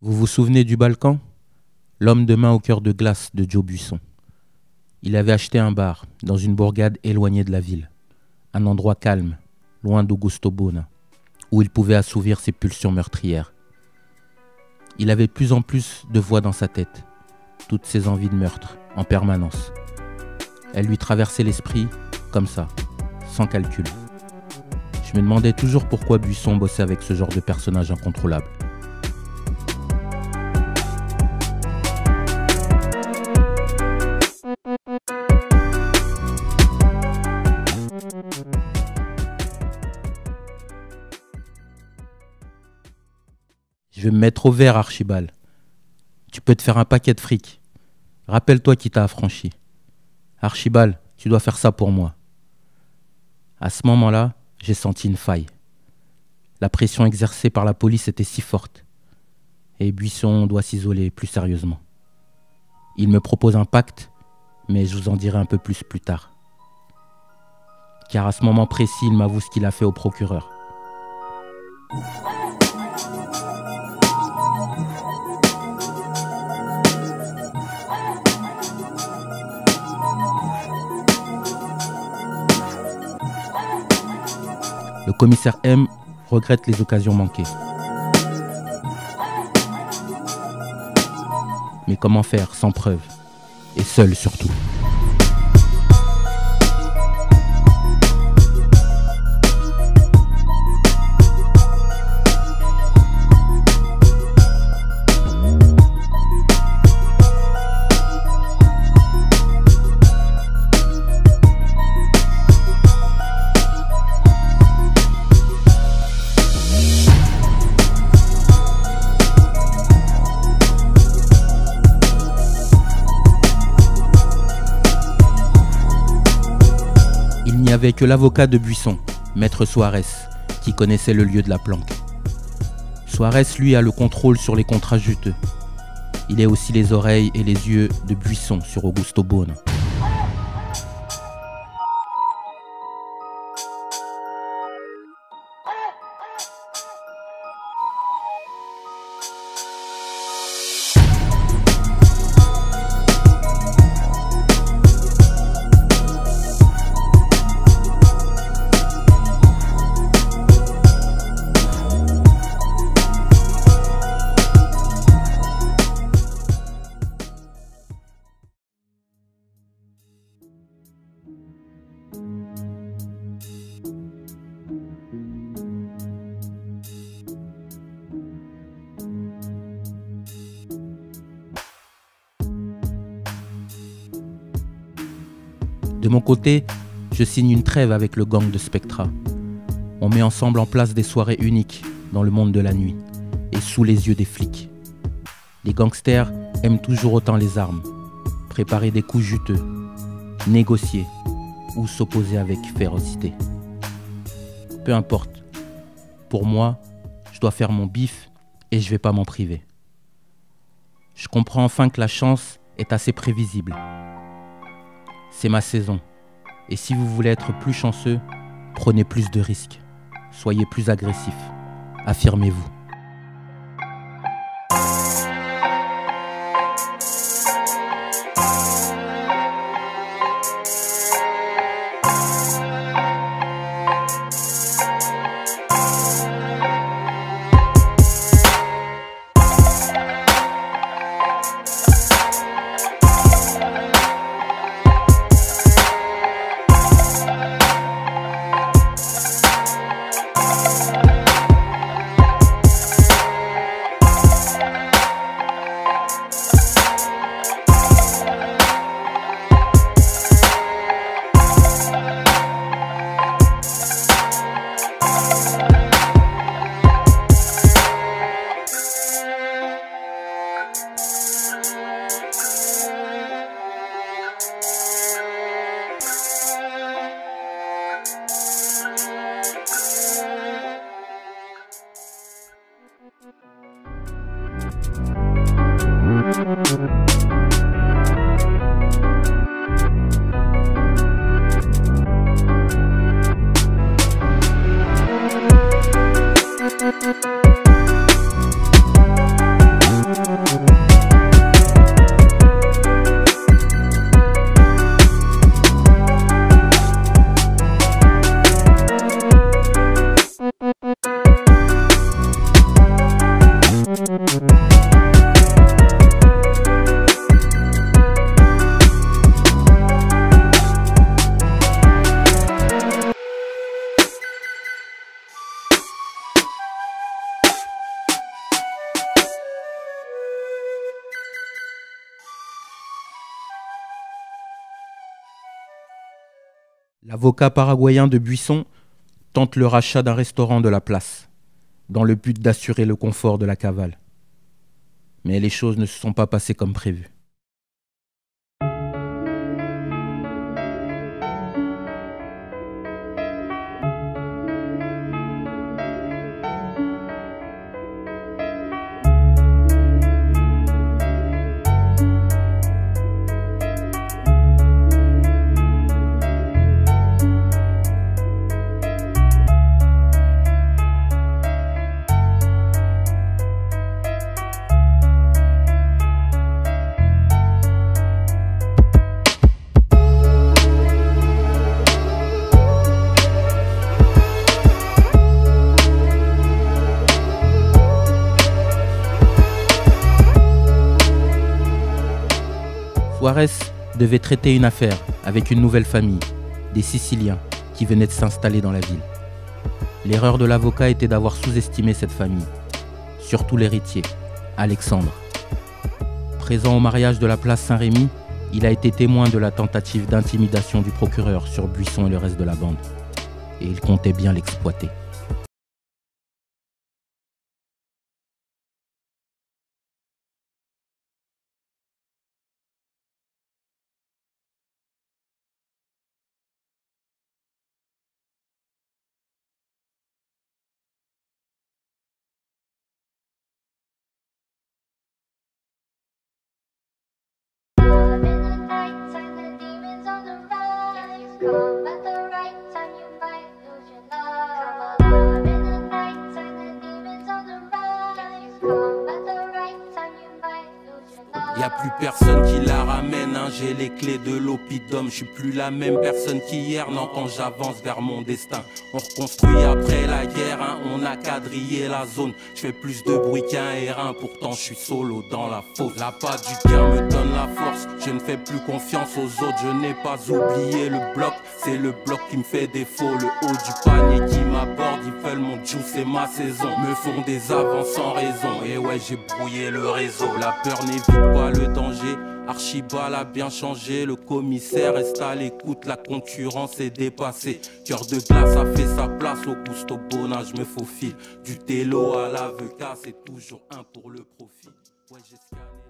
Vous vous souvenez du Balkan? L'homme de main au cœur de glace de Joe Buisson. Il avait acheté un bar dans une bourgade éloignée de la ville. Un endroit calme, loin d'Augusto Bona, où il pouvait assouvir ses pulsions meurtrières. Il avait de plus en plus de voix dans sa tête, toutes ses envies de meurtre, en permanence. Elles lui traversaient l'esprit, comme ça, sans calcul. Je me demandais toujours pourquoi Buisson bossait avec ce genre de personnage incontrôlable. Je vais me mettre au vert, Archibald. Tu peux te faire un paquet de fric. Rappelle-toi qui t'a affranchi. Archibald, tu dois faire ça pour moi. À ce moment-là, j'ai senti une faille. La pression exercée par la police était si forte. Et Buisson doit s'isoler plus sérieusement. Il me propose un pacte, mais je vous en dirai un peu plus tard. Car à ce moment précis, il m'avoue ce qu'il a fait au procureur. Le commissaire M regrette les occasions manquées. Mais comment faire sans preuve? Et seul surtout. Il n'y avait que l'avocat de Buisson, Maître Suarez, qui connaissait le lieu de la planque. Suarez, lui, a le contrôle sur les contrats juteux. Il est aussi les oreilles et les yeux de Buisson sur Augusto Bona. De mon côté, je signe une trêve avec le gang de Spectra. On met ensemble en place des soirées uniques dans le monde de la nuit et sous les yeux des flics. Les gangsters aiment toujours autant les armes, préparer des coups juteux, négocier ou s'opposer avec férocité. Peu importe, pour moi, je dois faire mon bif et je vais pas m'en priver. Je comprends enfin que la chance est assez prévisible. C'est ma saison. Et si vous voulez être plus chanceux, prenez plus de risques. Soyez plus agressif. Affirmez-vous. L'avocat paraguayen de Buisson tente le rachat d'un restaurant de la place, dans le but d'assurer le confort de la cavale. Mais les choses ne se sont pas passées comme prévu. Suarez devait traiter une affaire avec une nouvelle famille, des Siciliens, qui venaient de s'installer dans la ville. L'erreur de l'avocat était d'avoir sous-estimé cette famille, surtout l'héritier, Alexandre. Présent au mariage de la place Saint-Rémy, il a été témoin de la tentative d'intimidation du procureur sur Buisson et le reste de la bande. Et il comptait bien l'exploiter. Y'a plus personne qui la ramène, hein, j'ai les clés de l'oppidum. Je suis plus la même personne qu'hier, non, quand j'avance vers mon destin. On reconstruit après la guerre, hein, on a quadrillé la zone. Je fais plus de bruit qu'un R1, pourtant je suis solo dans la fosse. La patte du gain me donne la force, je ne fais plus confiance aux autres. Je n'ai pas oublié le bloc, c'est le bloc qui me fait défaut. Le haut du panier qui m'aborde, ils veulent mon juice, c'est ma saison. Me font des avances sans raison, et ouais j'ai brouillé le réseau. La peur n'évite pas le danger, Archibald a bien changé. Le commissaire reste à l'écoute, la concurrence est dépassée. Cœur de glace a fait sa place, au Gusto Bona je me faufile. Du télo à l'avocat, c'est toujours un pour le profit. Ouais, j'ai scanné.